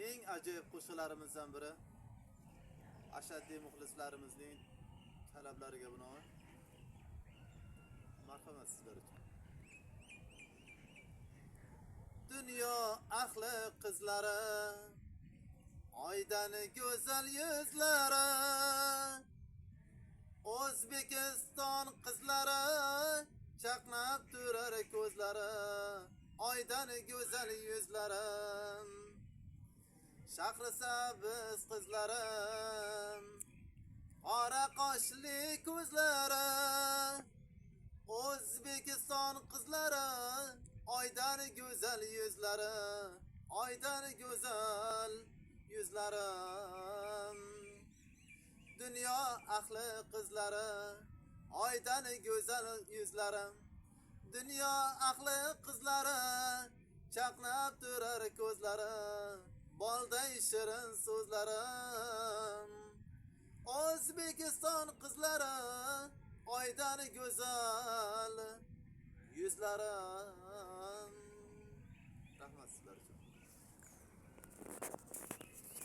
eng ajoyib qo'shiqlarimizdan biri. Ashaddiy muxlislarimizning talablariga binoan. Marhamat sizlar uchun. Dunyo ahli qizlari, oydan go'zal yuzlari, O'zbekiston qizlari, chaqnab turar ko'zlari, oydan go'zal yuzlari, Shahrisabz qizlari, qora qoshli ko'zlari, O'zbekiston qizlari, oydan go'zal yuzlari, oydan go'zal yuzlari. Dunyo ahli qizlari, oydan go'zal yuzlari, dunyo ahli qizlari, chaqnab turar ko'zlari, bolday shirin so'zlari. O'zbekiston qizlari, oydan go'zal yuzlari. Rahmat sizlar uchun.